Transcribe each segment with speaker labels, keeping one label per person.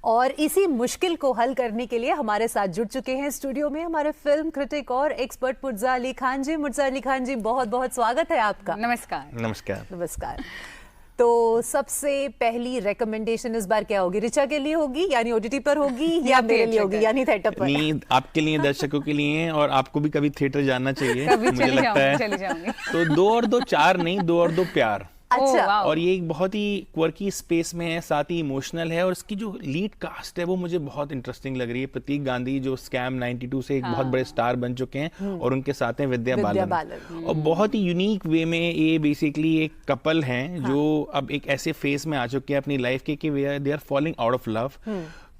Speaker 1: और इसी मुश्किल को हल करने के लिए हमारे साथ जुड़ चुके हैं स्टूडियो में हमारे फिल्म क्रिटिक और एक्सपर्ट मुर्जा अली खान जी। मुर्जा अली खान जी, बहुत बहुत स्वागत है आपका।
Speaker 2: नमस्कार।
Speaker 3: नमस्कार।
Speaker 1: नमस्कार। तो सबसे पहली रिकमेंडेशन इस बार क्या होगी? ऋचा के लिए होगी यानी ओटीटी पर होगी या मेरे लिए होगी यानी थिएटर पर?
Speaker 3: नहीं, आपके लिए, दर्शकों के लिए, और आपको भी कभी थिएटर जाना चाहिए। मुझे लगता है तो 2 और 2 4 नहीं, 2 और 2 प्यार।
Speaker 1: अच्छा।
Speaker 3: और ये एक बहुत ही क्वर्की स्पेस में है, साथ ही इमोशनल है, और इसकी जो लीड कास्ट है वो मुझे बहुत इंटरेस्टिंग लग रही है। प्रतीक गांधी जो स्कैम 92 से एक बहुत बड़े स्टार बन चुके हैं, और उनके साथ हैं विद्या बालन। और बहुत ही यूनिक वे में ये बेसिकली एक कपल हैं जो अब एक ऐसे फेज में आ चुके हैं अपनी लाइफ के कि they are falling out of love.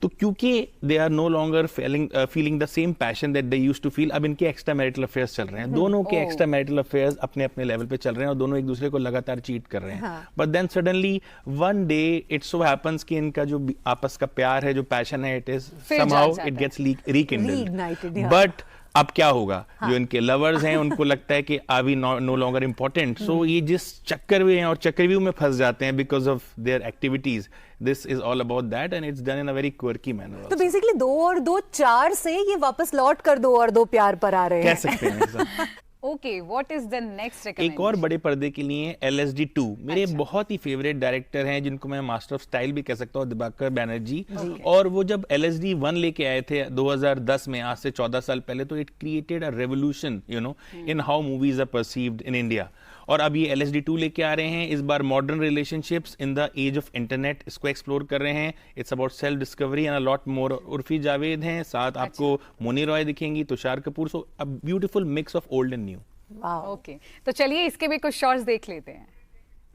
Speaker 3: तो क्योंकि they are no longer feeling the same passion that they used to feel, अब इनके एक्स्ट्रा मैरिटल अफेयर्स चल रहे हैं। दोनों के एक्स्ट्रा मैरिटल अफेयर्स अपने अपने लेवल पे चल रहे हैं और दोनों एक दूसरे को लगातार चीट कर रहे हैं। But then suddenly one day it so happens कि इनका जो आपस का प्यार है, जो पैशन है, it is somehow it gets rekindled. But अब क्या होगा? जो इनके लवर्स हैं उनको लगता है कि are we no longer important, so ये जिस चक्करव्यूह हैं और चक्रव्यूह में फंस जाते हैं because of their activities. This is all about that and it's done in a very quirky manner.
Speaker 1: तो बेसिकली 2 और 2 4 से ये वापस लौट कर 2 और 2 प्यार पर आ रहे हैं,
Speaker 3: कह सकते हैं।
Speaker 2: Okay, what is the next recommendation?
Speaker 3: एक और बड़े पर्दे के लिए LSD 2 मेरे बहुत ही फेवरेट डायरेक्टर हैं, जिनको मैं मास्टर ऑफ स्टाइल भी कह सकता हूँ, दिबाकर बैनर्जी। और वो जब LSD 1 लेके आए थे 2010 में, आज से 14 साल पहले, तो it created a revolution in how movies are perceived in India. और अब ये LSD 2 लेके आ रहे हैं, इस बार modern relationships in the age of internet, इसको एक्सप्लोर कर रहे हैं। It's about self discovery and a lot more. Urfi Javed हैं, साथ आपको मोनी रॉय दिखेंगी, Tushar Kapoor. So a beautiful mix of old and new.
Speaker 2: Okay, तो चलिए इसके भी कुछ शॉट्स देख लेते हैं।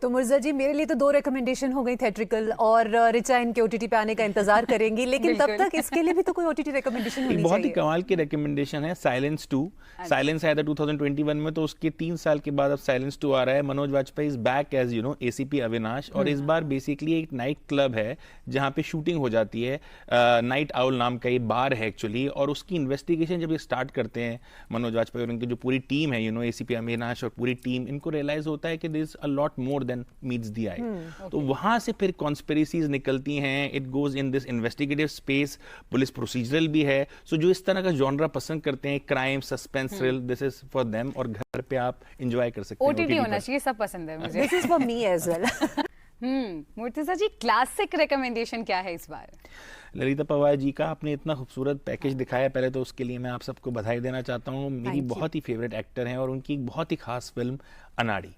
Speaker 1: तो मुर्जा जी, मेरे लिए तो 2 रिकमेंडेशन हो गई थिएट्रिकल, और ऋचा इनके ओटीटी पे आने का इंतजार करेंगी, लेकिन तब तक इसके लिए भी तो कोई ओटीटी रिकमेंडेशन होनी चाहिए।
Speaker 3: बहुत ही कमाल की रिकमेंडेशन है साइलेंस 2। साइलेंस आया था 2021 में, तो उसके 3 साल के बाद अब साइलेंस 2 आ रहा है। Manoj Bajpayee is back as ACP Avinash, और इस बार बेसिकली एक नाइट क्लब है जहाँ पे शूटिंग हो जाती है। नाइट आउल नाम का ये बार है एक्चुअली, और उसकी इन्वेस्टिगेशन जब ये स्टार्ट करते हैं मनोज वाजपेयी और उनकी जो पूरी टीम है, ACP अविनाश और पूरी टीम, इनको रियलाइज होता है कि there is a lot more meets the eye। तो वहां से फिर कॉन्स्पिरेसीज निकलती हैं। It goes in this investigative space, police procedural भी है। सो जो इस तरह का जॉनरा पसंद करते हैं, crime, suspense, thrill, this is for them. और घर पे आप एंजॉय कर सकते हैं।
Speaker 2: ओटीटी होना चाहिए, सब पसंद है मुझे।
Speaker 1: This is for me as well.
Speaker 2: Murtaza ji, classic recommendation क्या है इस बार?
Speaker 3: ललिता पवार जी का आपने इतना खूबसूरत पैकेज दिखाया, पहले तो उसके लिए मैं आप सबको बधाई देना चाहता हूँ। मेरी बहुत ही फेवरेट एक्टर हैं और उनकी एक बहुत ही खास फिल्म अनाड़ी।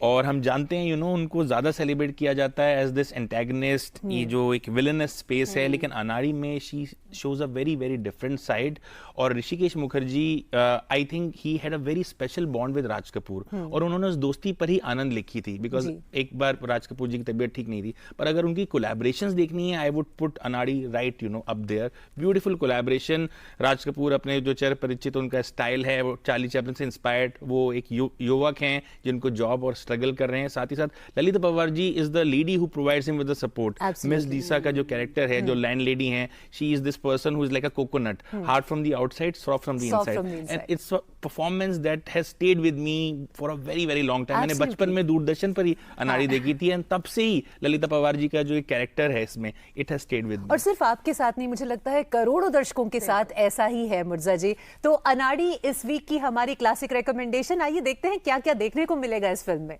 Speaker 3: और हम जानते हैं उनको ज्यादा सेलिब्रेट किया जाता है एज दिस एंटेगनिस्ट, ये जो एक विलनस स्पेस है, लेकिन अनाड़ी में she shows a very very different side. और Rishikesh Mukherjee, I think he had a very special bond with Raj Kapoor, और उन्होंने उस दोस्ती पर ही आनंद लिखी थी। बिकॉज एक बार राज कपूर जी की तबीयत ठीक नहीं थी, पर अगर उनकी कोलैबोरेशंस देखनी है, I would put Anari right up there. Beautiful collaboration. Raj Kapoor अपने जो चेहरे परिचित उनका स्टाइल है, वो चार्ली चैपलिन से इंस्पायर्ड, वो एक युवक हैं जिनको जॉब और स्ट्रगल कर रहे हैं। साथ ही साथ Lalita Pawar ji is the lady who provides him with the support. Miss D'Sa का जो कैरेक्टर है, जो लैंडलेडी हैं, she is this person who is like a coconut, hard from the outside, soft from the inside. And it's a performance that has stayed with me for a very very long time. मैंने बचपन में दूरदर्शन पर ही अनाड़ी देखी थी, and तब से ही ललिता पवार जी का जो एक कैरेक्टर है इसमें, इट हैज स्टेड विद मी।
Speaker 1: और सिर्फ आपके साथ नहीं, मुझे लगता है करोड़ों दर्शकों के साथ ऐसा ही है मुर्जा जी। तो अनाड़ी इस वीक की हमारी क्लासिक रिकमेंडेशन। आइए देखते हैं क्या क्या देखने को मिलेगा इस फिल्म में।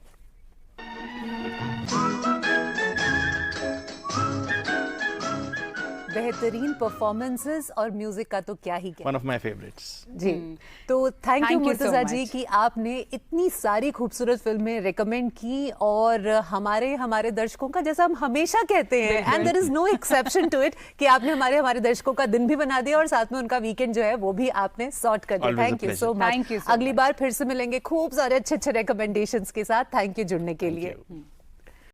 Speaker 1: बेहतरीन परफॉर्मेंसेस और म्यूजिक का तो क्या ही कहना।
Speaker 3: वन ऑफ माय फेवरेट्स
Speaker 1: जी। तो थैंक यू मुर्तजा जी कि आपने इतनी सारी खूबसूरत फिल्में रिकमेंड की, और हमारे दर्शकों का, जैसा हम हमेशा कहते हैं, and there is no exception to it, कि आपने हमारे दर्शकों का दिन भी बना दिया और साथ में उनका वीकेंड जो है वो भी आपने सॉर्ट कर दिया। Thank you so much. अगली बार फिर से मिलेंगे खूब सारे अच्छे अच्छे रिकमेंडेशंस के साथ। थैंक यू जुड़ने के लिए।